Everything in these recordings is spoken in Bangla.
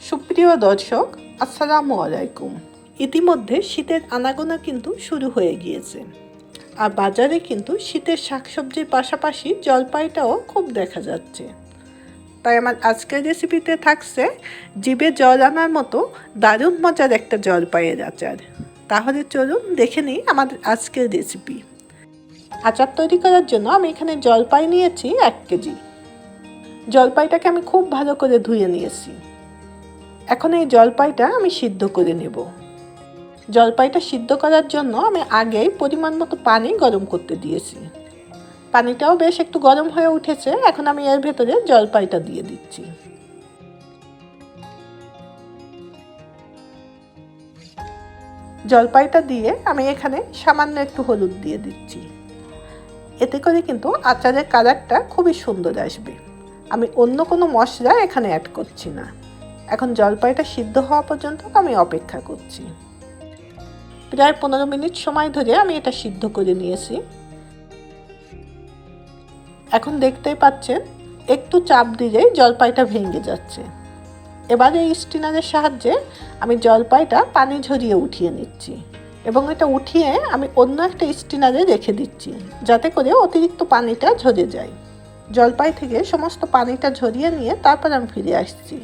সুপ্রিয় দর্শক, আসসালামু আলাইকুম। ইতিমধ্যে শীতের আনাগোনা কিন্তু শুরু হয়ে গিয়েছে, আর বাজারে কিন্তু শীতের শাকসবজির পাশাপাশি জলপাইটাও খুব দেখা যাচ্ছে। তাই আমার আজকের রেসিপিতে থাকছে জিভে জল আনার মতো দারুণ মজার একটা জলপাইয়ের আচার। তাহলে চলুন দেখে নিই আমাদের আজকের রেসিপি। আচার তৈরি করার জন্য আমি এখানে জলপাই নিয়েছি 1 কেজি। জলপাইটাকে আমি খুব ভালো করে ধুয়ে নিয়েছি। এখন এই জলপাইটা আমি সিদ্ধ করে নেব। জলপাইটা সিদ্ধ করার জন্য আমি আগেই পরিমাণ মতো পানি গরম করতে দিয়েছি। পানিটাও বেশ একটু গরম হয়ে উঠেছে। এখন আমি এর ভেতরে জলপাইটা দিয়ে দিচ্ছি। জলপাইটা দিয়ে আমি এখানে সামান্য একটু হলুদ দিয়ে দিচ্ছি। এতে করে কিন্তু আচারের কালারটা খুবই সুন্দর আসবে। আমি অন্য কোনো মশলা এখানে অ্যাড করছি না। এখন জলপাইটা সিদ্ধ হওয়া পর্যন্ত আমি অপেক্ষা করছি। প্রায় 15 মিনিট সময় ধরে আমি এটা সিদ্ধ করে নিয়েছি। এখন দেখতেই পাচ্ছেন একটু চাপ দিলেই জলপাইটা ভেঙে যাচ্ছে। এবারে এই স্টিনারের সাহায্যে আমি জলপাইটা পানি ঝরিয়ে উঠিয়ে নিচ্ছি এবং এটা উঠিয়ে আমি অন্য একটা স্টিনারে রেখে দিচ্ছি, যাতে করে অতিরিক্ত পানিটা ঝরে যায়। জলপাই থেকে সমস্ত পানিটা ঝরিয়ে নিয়ে তারপর আমি ফিরে আসছি।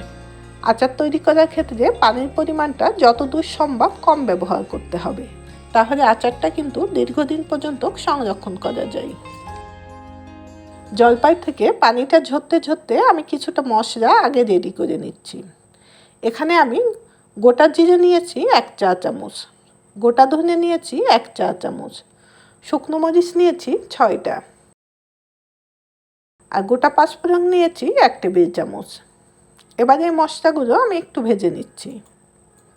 আচার তৈরি করার ক্ষেত্রে পানির পরিমাণটা যতদূর সম্ভব কম ব্যবহার করতে হবে, তাহলে আচারটা কিন্তু দীর্ঘদিন পর্যন্ত সংরক্ষণ করা যায়। জলপাই থেকে পানিটা ঝরতে ঝরতে আমি কিছুটা মশলা আগে রেডি করে নিচ্ছি। এখানে আমি গোটা জিরে নিয়েছি 1 চা চামচ, গোটা ধনে নিয়েছি 1 চা চামচ, শুকনো মরিচ নিয়েছি 6টা, আর গোটা পাঁচফোড়ন নিয়েছি 1 টেবিল চামচ। এবার এই মশলাগুলো আমি একটু ভেজে নিচ্ছি।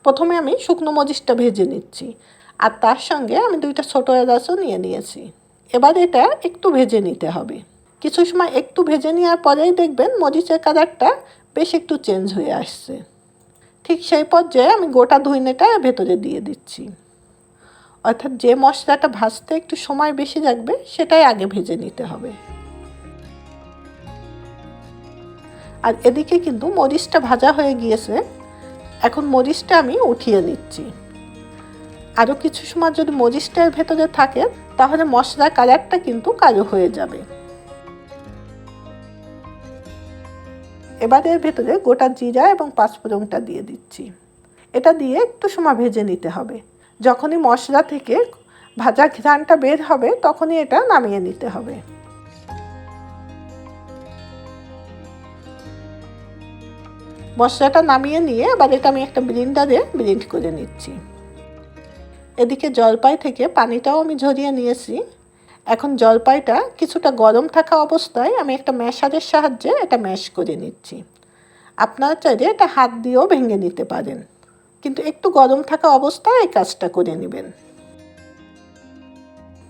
প্রথমে আমি শুকনো মরিচটা ভেজে নিচ্ছি, আর তার সঙ্গে আমি 2টা ছোটো এলাচও নিয়েছি। এবার এটা একটু ভেজে নিতে হবে। কিছু সময় একটু ভেজে নেওয়ার পরেই দেখবেন মরিচের কালারটা বেশ একটু চেঞ্জ হয়ে আসছে। ঠিক সেই পর্যায়ে আমি গোটা ধনেটা ভেতরে দিয়ে দিচ্ছি। অর্থাৎ যে মশলাটা ভাজতে একটু সময় বেশি লাগবে সেটাই আগে ভেজে নিতে হবে। আর এদিকে কিন্তু মরিচটা ভাজা হয়ে গিয়েছে। এখন মরিচটা আমি উঠিয়ে নিচ্ছি। আরও কিছু সময় যদি মরিচটার ভেতরে থাকে তাহলে মশলার কালারটা কিন্তু কালো হয়ে যাবে। এবার এর ভেতরে গোটা জিরা এবং পাঁচফোড়নটা দিয়ে দিচ্ছি। এটা দিয়ে একটু সময় ভেজে নিতে হবে। যখনই মশলা থেকে ভাজা ঘ্রাণটা বের হবে তখনই এটা নামিয়ে নিতে হবে। মশলাটা নামিয়ে নিয়ে এবার এটা আমি একটা ব্লেন্ডারে ব্লেন্ড করে নিচ্ছি। এদিকে জলপাই থেকে পানিটাও আমি ঝরিয়ে নিয়েছি। এখন জলপাইটা কিছুটা গরম থাকা অবস্থায় আমি একটা ম্যাশারের সাহায্যে এটা ম্যাশ করে নিচ্ছি। আপনারা চাইলে এটা হাত দিয়েও ভেঙে নিতে পারেন, কিন্তু একটু গরম থাকা অবস্থায় এই কাজটা করে নেবেন।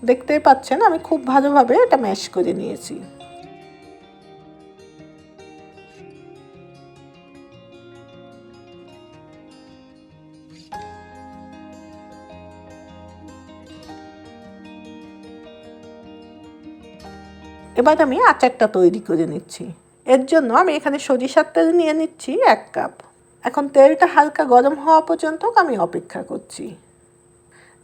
দেখতেই পাচ্ছেন আমি খুব ভালোভাবে এটা ম্যাশ করে নিয়েছি। এবার আমি আচারটা তৈরি করে নিচ্ছি। এর জন্য আমি এখানে সরিষার তেল নিয়ে নিচ্ছি 1 কাপ। এখন তেলটা হালকা গরম হওয়া পর্যন্ত আমি অপেক্ষা করছি।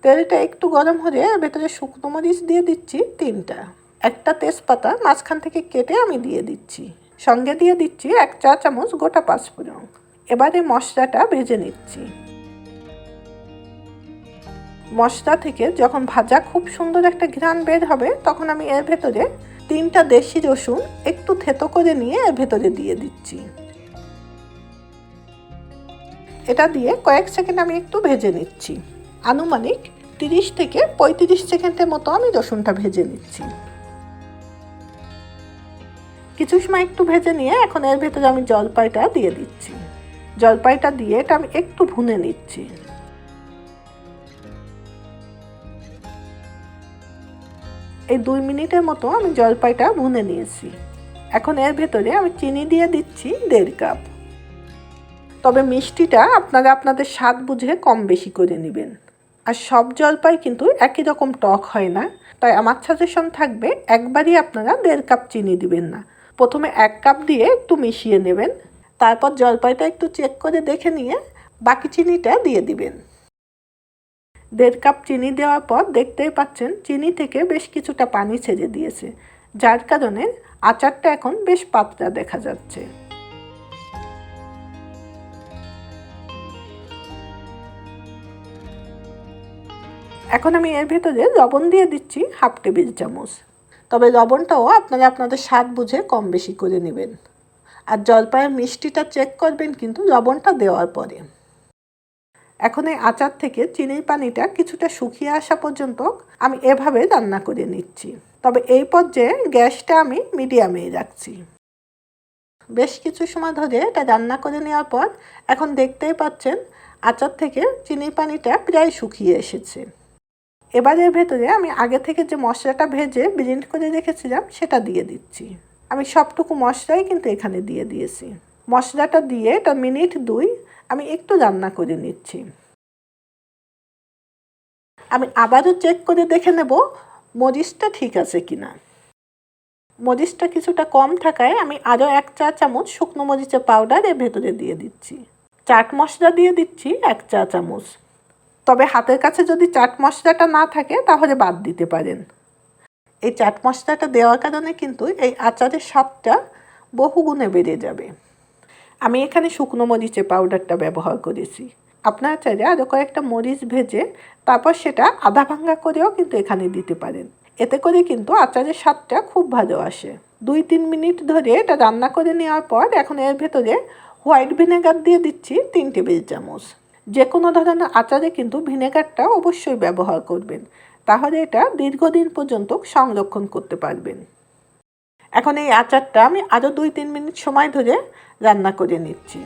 তেলটা একটু গরম হলে এর ভেতরে শুকনো মরিচ দিয়ে দিচ্ছি 3টা, একটা তেজপাতা মাঝখান থেকে কেটে আমি দিয়ে দিচ্ছি। সঙ্গে দিয়ে দিচ্ছি 1 চা চামচ গোটা পাঁচফোড়ন। এবারে মশলাটা ভেজে নিচ্ছি। মশলা থেকে যখন ভাজা খুব সুন্দর একটা ঘ্রাণ বের হবে তখন আমি এর ভেতরে 3টা দেশি রসুন একটু থেতো করে নিয়ে এর ভেতরে দিয়ে দিচ্ছি। এটা দিয়ে কয়েক সেকেন্ড আমি একটু ভেজে নিচ্ছি। আনুমানিক 30 থেকে 35 সেকেন্ডের মতো আমি রসুনটা ভেজে নিচ্ছি। কিছু সময় একটু ভেজে নিয়ে এখন এর ভেতরে আমি জলপাইটা দিয়ে দিচ্ছি। জলপাইটা দিয়ে এটা আমি একটু ভুনে নিচ্ছি। এই 2 মিনিটের মতো আমি জলপাইটা ভুনে নিয়েছি। এখন এর ভেতরে আমি চিনি দিয়ে দিচ্ছি 1.5 কাপ। তবে মিষ্টিটা আপনারা আপনাদের স্বাদ বুঝে কম বেশি করে নেবেন। আর সব জলপাই কিন্তু একই রকম টক হয় না, তাই আমার সাজেশন থাকবে একবারই আপনারা 1.5 কাপ চিনি দিবেন না। প্রথমে 1 কাপ দিয়ে একটু মিশিয়ে নেবেন, তারপর জলপাইটা একটু চেক করে দেখে নিয়ে বাকি চিনিটা দিয়ে দিবেন। 1.5 কাপ চিনি দেওয়ার পর দেখতেই পাচ্ছেন চিনি থেকে বেশ কিছুটা পানি ছেড়ে দিয়েছে, যার কারণে আচারটা এখন বেশ পাতলা দেখা যাচ্ছে। এখন আমি এর ভেতরে লবণ দিয়ে দিচ্ছি 1/2 টেবিল চামচ। তবে লবণটাও আপনারা আপনাদের স্বাদ বুঝে কম বেশি করে নেবেন। আর জলপাইয়ের মিষ্টিটা চেক করবেন কিন্তু লবণটা দেওয়ার পরে। এখন এই আচার থেকে চিনির পানিটা কিছুটা শুকিয়ে আসা পর্যন্ত আমি এভাবে রান্না করে নিচ্ছি। তবে এই পর্যায়ে গ্যাসটা আমি মিডিয়ামেই রাখছি। বেশ কিছু সময় ধরে এটা রান্না করে নেওয়ার পর এখন দেখতেই পাচ্ছেন আচার থেকে চিনির পানিটা প্রায় শুকিয়ে এসেছে। এবারের ভেতরে আমি আগে থেকে যে মশলাটা ভেজে ব্লেন্ড করে রেখেছিলাম সেটা দিয়ে দিচ্ছি। আমি সবটুকু মশলাই কিন্তু এখানে দিয়ে দিয়েছি। মশলাটা দিয়ে এটা মিনিট 2 আমি একটু রান্না করে নিচ্ছি। আমি আবারও চেক করে দেখে নেব মরিচটা ঠিক আছে কিনা। মরিচটা কিছুটা কম থাকায় আমি আরও 1 চা চামচ শুকনো মরিচের পাউডার এর ভেতরে দিয়ে দিচ্ছি। চাট মশলা দিয়ে দিচ্ছি 1 চা চামচ। তবে হাতের কাছে যদি চাট মশলাটা না থাকে তাহলে বাদ দিতে পারেন। এই চাট মশলাটা দেওয়ার কারণে কিন্তু এই আচারের স্বাদটা বহুগুণে বেড়ে যাবে। আমি এখানে শুকনো মরিচের পাউডারটা ব্যবহার করেছি। আপনারা চাইলে আরও কয়েকটা মরিচ ভেজে তারপর সেটা আধা ভাঙা করেও কিন্তু এখানে দিতে পারেন। এতে করে কিন্তু আচারের স্বাদটা খুব ভালো আসে। 2-3 মিনিট ধরে এটা রান্না করে নেওয়ার পর এখন এর ভেতরে হোয়াইট ভিনেগার দিয়ে দিচ্ছি 3 টেবিল চামচ। যে কোনো ধরনের আচারে কিন্তু ভিনেগারটা অবশ্যই ব্যবহার করবেন, তাহলে এটা দীর্ঘদিন পর্যন্ত সংরক্ষণ করতে পারবেন। এখন এই আচারটা আমি আরও 2-3 মিনিট সময় ধরে রান্না করে নিচ্ছি।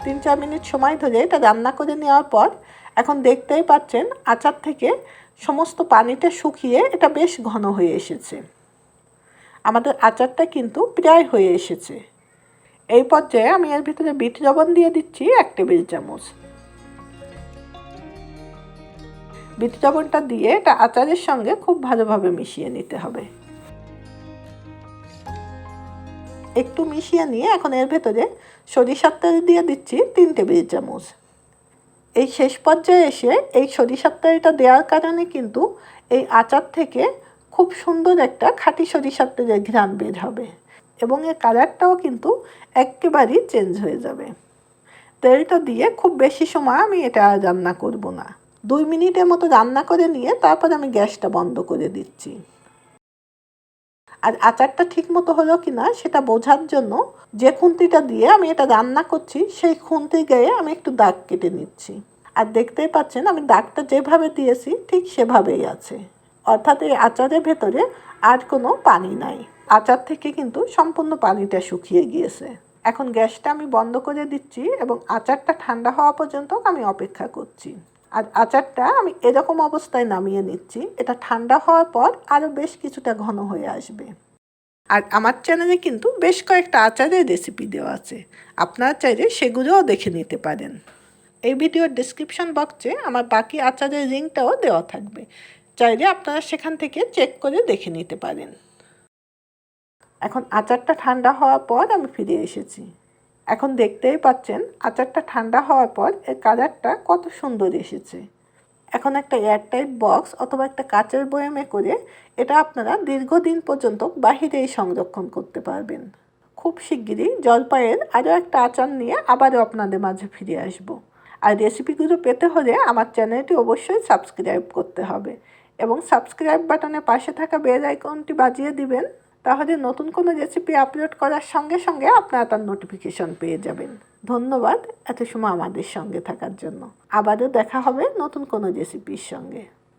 3-4 মিনিট সময় ধরে এটা রান্না করে নেওয়ার পর এখন দেখতেই পাচ্ছেন আচার থেকে সমস্ত পানিটা শুকিয়ে এটা বেশ ঘন হয়ে এসেছে। আমাদের আচারটা কিন্তু প্রায় হয়ে এসেছে। এই পর্যায়ে আমি এর ভিতরে বিট লবণ দিয়ে দিচ্ছি 1 টেবিল চামচ। বিট লবণটা দিয়ে এটা আচারের সঙ্গে খুব ভালোভাবে মিশিয়ে নিতে হবে। একটু মিশিয়ে নিয়ে এখন এর ভেতরে সরিষার তেল দিয়ে দিচ্ছি 3 টেবিল চামচ। এই শেষ পর্যায়ে এসে এই সরিষার তেলটা দেওয়ার কারণে কিন্তু এই আচার থেকে খুব সুন্দর একটা খাঁটি সরিষার তেলের ঘ্রাণ বের হবে এবং এর কালারটাও কিন্তু একেবারেই চেঞ্জ হয়ে যাবে। তেলটা দিয়ে খুব বেশি সময় আমি এটা রান্না করব না। 2 মিনিটের মতো রান্না করে নিয়ে তারপর আমি গ্যাসটা বন্ধ করে দিচ্ছি। আর আচারটা ঠিক মতো হলো কিনা সেটা বোঝার জন্য যে খুন্তিটা দিয়ে আমি এটা রান্না করছি সেই খুন্তির গায়ে আমি একটু দাগ কেটে নিচ্ছি। আর দেখতেই পাচ্ছেন আমি দাগটা যেভাবে দিয়েছি ঠিক সেভাবেই আছে, অর্থাৎ এই আচারের ভেতরে আর কোনো পানি নাই। আচার থেকে কিন্তু সম্পূর্ণ পানিটা শুকিয়ে গিয়েছে। এখন গ্যাসটা আমি বন্ধ করে দিচ্ছি এবং আচারটা ঠান্ডা হওয়া পর্যন্ত আমি অপেক্ষা করছি। আর আচারটা আমি এরকম অবস্থায় নামিয়ে নিচ্ছি। এটা ঠান্ডা হওয়ার পর আরও বেশ কিছুটা ঘন হয়ে আসবে। আর আমার চ্যানেলে কিন্তু বেশ কয়েকটা আচারের রেসিপি দেওয়া আছে, আপনারা চাইলে সেগুলোও দেখে নিতে পারেন। এই ভিডিওর ডেসক্রিপশন বক্সে আমার বাকি আচারের লিঙ্কটাও দেওয়া থাকবে, চাইলে আপনারা সেখান থেকে চেক করে দেখে নিতে পারেন। এখন আচারটা ঠান্ডা হওয়ার পর আমি ফিরে এসেছি। এখন দেখতেই পাচ্ছেন আচারটা ঠান্ডা হওয়ার পর এর কালারটা কত সুন্দর এসেছে। এখন একটা এয়ারটাইট বক্স অথবা একটা কাচের বয়ামে করে এটা আপনারা দীর্ঘদিন পর্যন্ত বাহিরেই সংরক্ষণ করতে পারবেন। খুব শিগগিরই জলপাইয়ের আরও একটা আচার নিয়ে আবারও আপনাদের মাঝে ফিরে আসব। আর রেসিপিগুলো পেতে হলে আমার চ্যানেলটি অবশ্যই সাবস্ক্রাইব করতে হবে এবং সাবস্ক্রাইব বাটনের পাশে থাকা বেল আইকনটি বাজিয়ে দিবেন, তাহলে নতুন কোনো রেসিপি আপলোড করার সঙ্গে সঙ্গে আপনারা তার নোটিফিকেশন পেয়ে যাবেন। ধন্যবাদ এত সময় আমাদের সঙ্গে থাকার জন্য। আবারও দেখা হবে নতুন কোনো রেসিপির সঙ্গে।